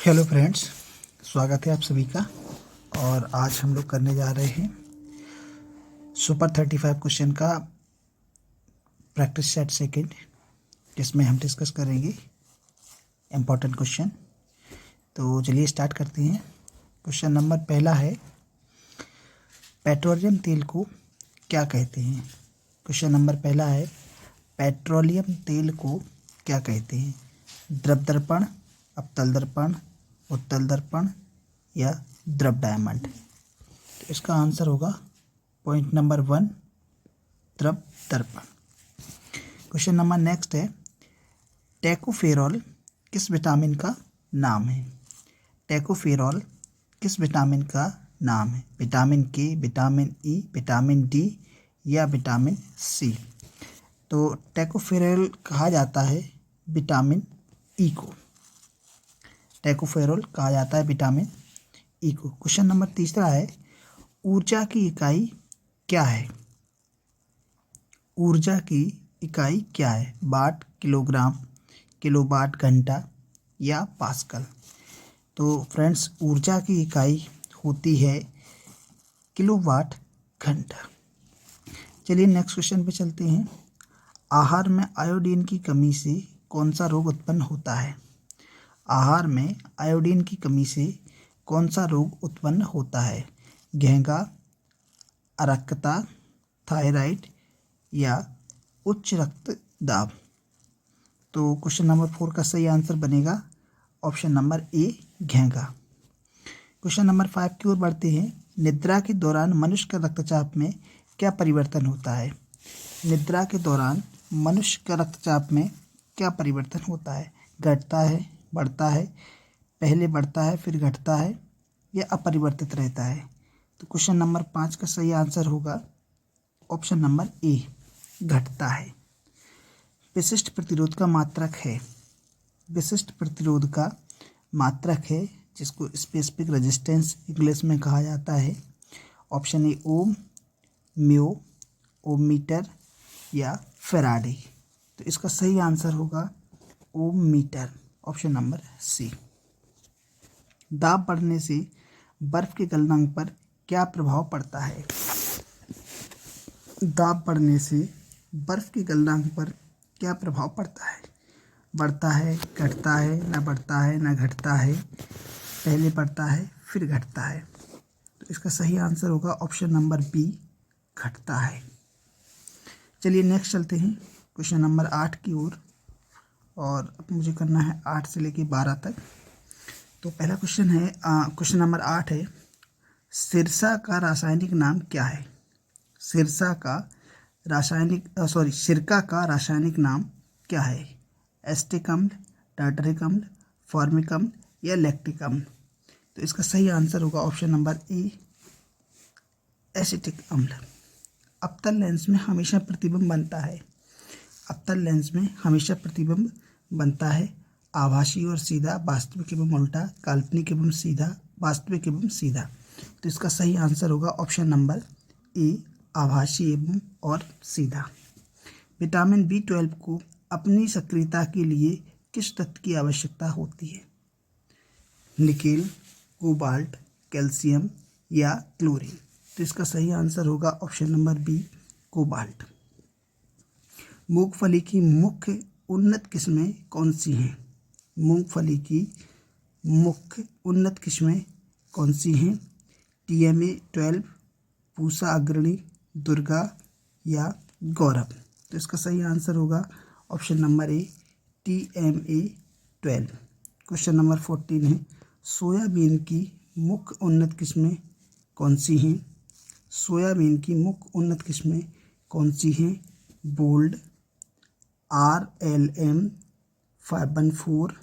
Hello friends, स्वागत है आप सभी का। और आज हम लोग करने जा रहे हैं सुपर 35 क्वेश्चन का प्रैक्टिस सेट सेकंड, जिसमें हम डिस्कस करेंगे इम्पोर्टेंट क्वेश्चन। तो चलिए स्टार्ट करते हैं। क्वेश्चन नंबर पहला है, पेट्रोलियम तेल को क्या कहते हैं। क्वेश्चन नंबर पहला है, पेट्रोलियम तेल को क्या कहते हैं। द्रव दर्पण, अवतल दर्पण, उत्तल दर्पण या द्रव डायमंड। तो इसका आंसर होगा पॉइंट नंबर 1, द्रव दर्पण। क्वेश्चन नंबर नेक्स्ट है, टोकोफेरॉल किस विटामिन का नाम है। टोकोफेरॉल किस विटामिन का नाम है। विटामिन के, विटामिन ई, विटामिन डी या विटामिन सी। तो टोकोफेरॉल कहा जाता है विटामिन ई को। टोकोफेरॉल कहा जाता है विटामिन ई को। क्वेश्चन नंबर तीसरा है, ऊर्जा की इकाई क्या है। ऊर्जा की इकाई क्या है। वाट, किलोग्राम, किलोवाट घंटा या पास्कल। तो फ्रेंड्स, ऊर्जा की इकाई होती है किलोवाट घंटा। चलिए नेक्स्ट क्वेश्चन पे चलते हैं। आहार में आयोडीन की कमी से कौन सा रोग उत्पन्न होता है। आहार में आयोडीन की कमी से कौन सा रोग उत्पन्न होता है। घेंघा, अरक्तता, थायराइड या उच्च रक्तदाब। तो क्वेश्चन नंबर 4 का सही आंसर बनेगा ऑप्शन नंबर ए, घेंघा। क्वेश्चन नंबर 5 की ओर बढ़ते हैं। निद्रा के दौरान मनुष्य का रक्तचाप में क्या परिवर्तन होता है। निद्रा के दौरान मनुष्य का रक्तचाप में क्या परिवर्तन होता है। घटता है, बढ़ता है, पहले बढ़ता है फिर घटता है या अपरिवर्तित रहता है। तो क्वेश्चन नंबर 5 का सही आंसर होगा ऑप्शन नंबर ए, घटता है। विशिष्ट प्रतिरोध का मात्रक है। विशिष्ट प्रतिरोध का मात्रक है जिसको स्पेसिफिक रेजिस्टेंस इंग्लिश में कहा जाता है। Option A ohm, mho, ohm meter या फैराडे। तो इसका सही आंसर होगा ohm meter, option number C. दाब बढ़ने से बर्फ के गलनांक पर क्या प्रभाव पड़ता है। दाब बढ़ने से बर्फ के गलनांक पर क्या प्रभाव पड़ता है। बढ़ता है, घटता है, न बढ़ता है न घटता है, पहले बढ़ता है फिर घटता है। तो इसका सही आंसर होगा ऑप्शन नंबर बी, घटता है। चलिए नेक्स्ट चलते हैं क्वेश्चन नंबर 8 की ओर। और अब मुझे करना है 8 से लेके 12 तक। तो पहला क्वेश्चन है, क्वेश्चन नंबर 8 है, सिरसा का रासायनिक नाम क्या है। सिरसा का सिरका का रासायनिक नाम क्या है। एसिटिक अम्ल, टार्टरिक अम्ल, फॉर्मिक अम्ल या लैक्टिक अम्ल। तो इसका सही आंसर होगा ऑप्शन नंबर ए, एसिटिक अम्ल। अवतल लेंस में हमेशा प्रतिबिंब बनता है। अवतल लेंस में हमेशा प्रतिबिंब बनता है आभासी और सीधा, वास्तविक एवं उल्टा, काल्पनिक एवं सीधा, वास्तविक एवं सीधा। तो इसका सही आंसर होगा ऑप्शन नंबर ए, आभासी एवं और सीधा। विटामिन B12 को अपनी सक्रियता के लिए किस तत्व की आवश्यकता होती है। निकेल, कोबाल्ट, कैल्शियम या क्लोरीन। तो इसका सही आंसर होगा ऑप्शन नंबर बी, कोबाल्ट। मूंगफली की मुख्य उन्नत किस्में कौन सी हैं। मूंगफली की मुख्य उन्नत किस्में कौन सी हैं। TMA 12, पूसा अग्रणी, दुर्गा या गौरव। तो इसका सही आंसर होगा option number A, TMA 12। Question number 14 है, सोयाबीन की मुख्य उन्नत किस्में कौन सी हैं। सोयाबीन की मुख्य उन्नत किस्में कौन सी हैं। बोल्ड, RLM 514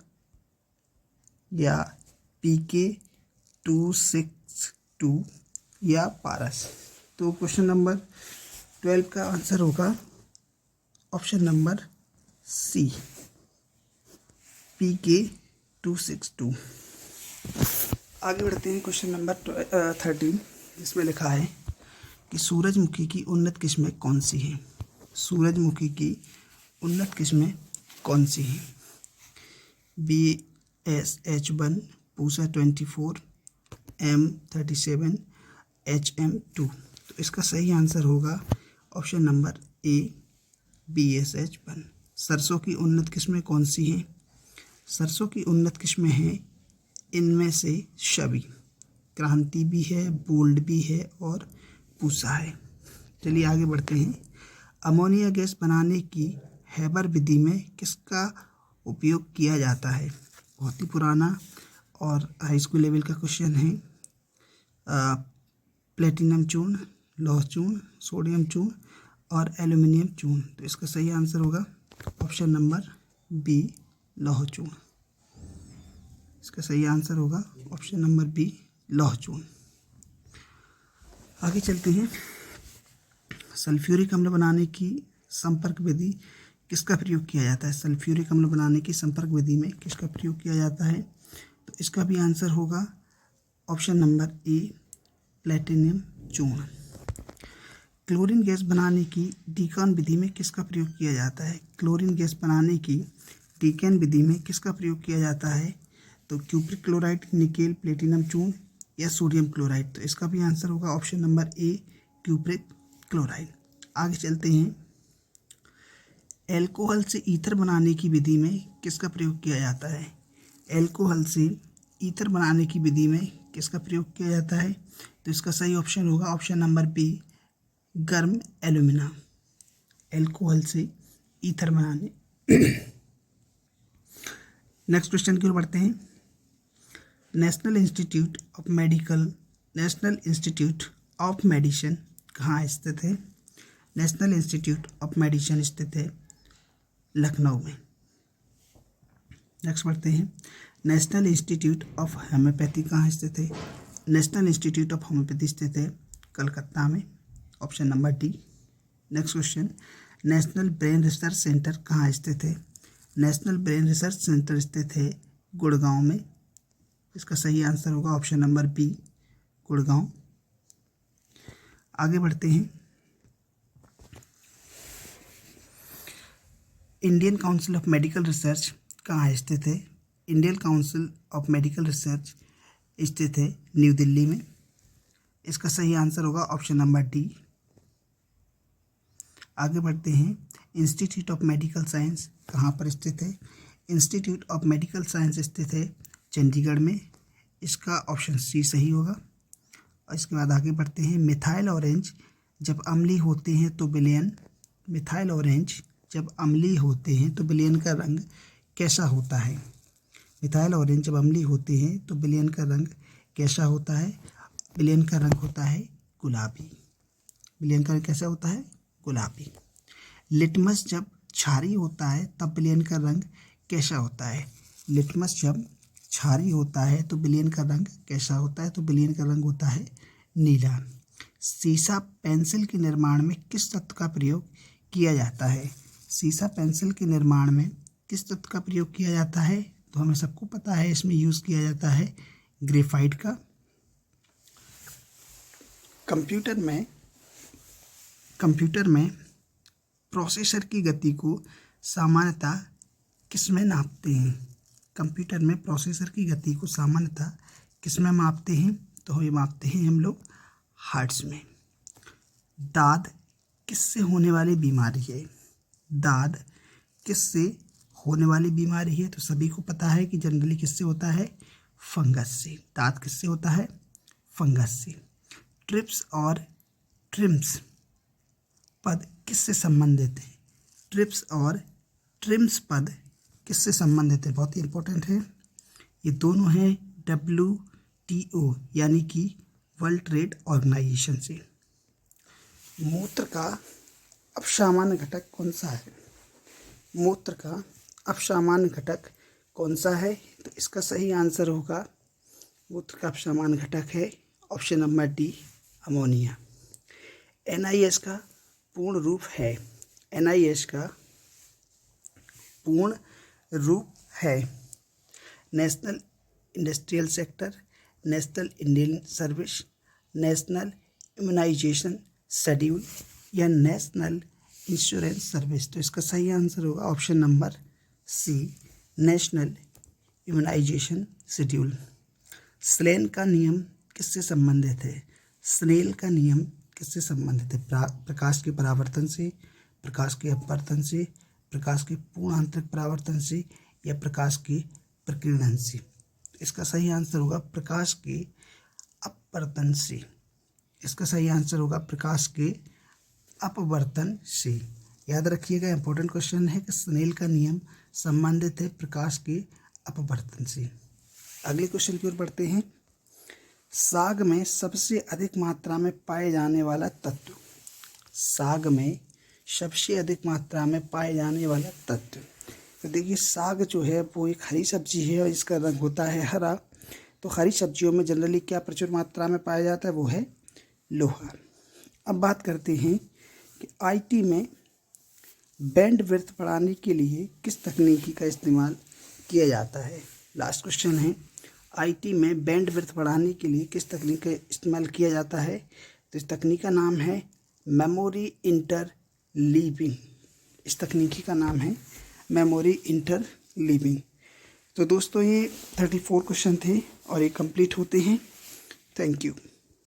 या PK 262 या पारस। तो क्वेश्चन नंबर 12 का आंसर होगा ऑप्शन नंबर सी, PK 262। आगे बढ़ते हैं क्वेश्चन नंबर 13, जिसमें लिखा है कि सूरजमुखी की उन्नत किस्में कौन सी हैं। सूरजमुखी की उन्नत किस्में कौन सी हैं। BSH1, Pusa 24, M37, HM2। तो इसका सही आंसर होगा ऑप्शन नंबर ए, BSH1। सरसों की उन्नत किस्में कौन सी हैं? सरसों की उन्नत किस्में हैं इनमें से सभी, क्रांति भी है, बोल्ड भी है और पूसा है। चलिए आगे बढ़ते हैं। अमोनिया गैस बनाने की हैबर विधि में किसका उपयोग किया जाता है? बहुत ही पुराना और हाई स्कूल लेवल का क्वेश्चन है। प्लेटिनम चूर्ण, लौह चूर्ण, सोडियम चूर्ण और एल्यूमिनियम चूर्ण। तो इसका सही आंसर होगा ऑप्शन नंबर बी, लौह चूर्ण। इसका सही आंसर होगा ऑप्शन नंबर बी, लौह चूर्ण। आगे चलते हैं। सल्फ्यूरिक अम्ल बनाने की संपर्क विधि किसका प्रयोग किया जाता है? सल्फ्यूरिक अम्ल बनाने की संपर्क विधि में किसका प्रयोग किया जाता है? तो इसका भी आंसर होगा ऑप्शन नंबर ए, प्लेटिनम चूर्ण। क्लोरीन गैस बनाने की डीकॉन विधि में किसका प्रयोग किया जाता है? क्लोरीन गैस बनाने की डीकॉन विधि में किसका प्रयोग किया जाता है? तो क्यूप्रिक क्लोराइड, निकेल, प्लेटिनम चूर्ण या सोडियम क्लोराइड। तो इसका भी आंसर होगा option number A, cupric chloride. आगे चलते हैं। एल्कोहल से ईथर बनाने की विधि में किसका प्रयोग किया जाता है? एल्कोहल से ईथर बनाने की विधि में किसका प्रयोग किया जाता है? तो इसका सही ऑप्शन होगा ऑप्शन नंबर बी, गर्म एल्यूमिना। एल्कोहल से ईथर बनाने। नेक्स्ट क्वेश्चन की ओर बढ़ते हैं। नेशनल इंस्टीट्यूट ऑफ मेडिसिन कहाँ स्थित है? नेशनल इंस्टीट्यूट ऑफ मेडिसिन स्थित है लखनऊ में। नेक्स्ट बढ़ते हैं। नेशनल इंस्टीट्यूट ऑफ होम्योपैथी कहाँ स्थित है? नेशनल इंस्टीट्यूट ऑफ होम्योपैथी स्थित है कलकत्ता में, option number D. Next question. National brain research centre कहाँ स्थित है? नेशनल ब्रेन रिसर्च सेंटर स्थित है गुड़गांव में। इसका सही आंसर होगा ऑप्शन नंबर बी, गुड़गांव। आगे बढ़ते हैं। Indian council of medical research कहाँ स्थित है? Indian council of medical research स्थित है न्यू दिल्ली में। इसका सही आंसर होगा ऑप्शन नंबर डी। आगे बढ़ते हैं। इंस्टीट्यूट ऑफ मेडिकल साइंस कहाँ पर स्थित है? इंस्टीट्यूट ऑफ मेडिकल साइंस स्थित है चंडीगढ़ में। इसका ऑप्शन सी सही होगा। और इसके बाद आगे बढ़ते हैं। मिथाइल ऑरेंज जब अम्लीय होते हैं तो विलयन, मिथाइल ऑरेंज जब अम्लीय होते हैं तो विलयन का रंग कैसा होता है? मिथाइल ऑरेंज जब अम्लीय होते हैं तो विलयन का रंग कैसा होता है? विलयन का रंग होता है गुलाबी। विलयन का रंग कैसा होता है? गुलाबी। लिटमस जब क्षारीय होता है तब विलयन का रंग कैसा होता है? लिटमस जब क्षारीय होता है तो विलयन का रंग कैसा होता है? तो विलयन का रंग होता है नीला। सीसा पेंसिल के निर्माण में किस तत्व का प्रयोग किया जाता है? सीसा पेंसिल के निर्माण में किस तत्व का प्रयोग किया जाता है? तो हमें सबको पता है इसमें यूज़ किया जाता है ग्रेफाइट का। कंप्यूटर में प्रोसेसर की गति को सामान्यतः किस में नापते हैं? कंप्यूटर में प्रोसेसर की गति को सामान्यतः किस में मापते हैं? तो ये मापते हैं हम लोग हर्ट्ज में। दाद किससे होने वाली बीमारी है? दाद किससे होने वाली बीमारी है? तो सभी को पता है कि जनरली किससे होता है? फंगस से। दाद किससे होता है? फंगस से। ट्रिप्स और ट्रिम्स पद किससे संबंधित है? ट्रिप्स और ट्रिम्स पद किससे संबंधित है? बहुत ही इंपॉर्टेंट है। ये दोनों हैं WTO यानी कि वर्ल्ड ट्रेड ऑर्गेनाइजेशन से। मूत्र का अपसामान्य घटक कौन सा है? मूत्र का अपसामान्य घटक कौन सा है? तो इसका सही आंसर होगा, मूत्र का अपसामान्य घटक है option number D, ammonia. NIS का पूर्ण रूप है, NIS का पूर्ण रूप है national industrial sector, national Indian service, national immunization schedule या नेशनल इंश्योरेंस सर्विस। तो इसका सही आंसर होगा option number C, national immunization schedule. Snell का नियम किससे संबंधित है? स्नेल का नियम किससे संबंधित है? प्रकाश के परावर्तन से, प्रकाश के अपवर्तन से, प्रकाश के पूर्ण आंतरिक परावर्तन से या प्रकाश के प्रकीर्णन से? इसका सही आंसर होगा प्रकाश के अपवर्तन से। इसका सही आंसर होगा प्रकाश के अपवर्तन से। याद रखिएगा, इंपॉर्टेंट क्वेश्चन है कि स्नेल का नियम संबंधित है प्रकाश के अपवर्तन से। अगले क्वेश्चन की ओर बढ़ते हैं। साग में सबसे अधिक मात्रा में पाए जाने वाला तत्व। साग में सबसे अधिक मात्रा में पाए जाने वाला तत्व। तो देखिए, साग जो है वो एक हरी सब्जी है और इसका रंग होता है हरा। तो हरी सब्जियों में जनरली क्या प्रचुर मात्रा में पाया जाता है? वो है लोहा। अब बात करते हैं कि आईटी में बैंड विड्थ बढ़ाने के लिए किस तकनीकी का इस्तेमाल किया जाता है? लास्ट क्वेश्चन है, आईटी में बैंड विड्थ बढ़ाने के लिए किस तकनीक का इस्तेमाल किया जाता है? तो इस तकनीक का नाम है मेमोरी इंटरलीविंग। इस तकनीकी का नाम है मेमोरी इंटरलीविंग। तो दोस्तों, ये 34 क्वेश्चन थे और ये कंप्लीट होते हैं। Thank you.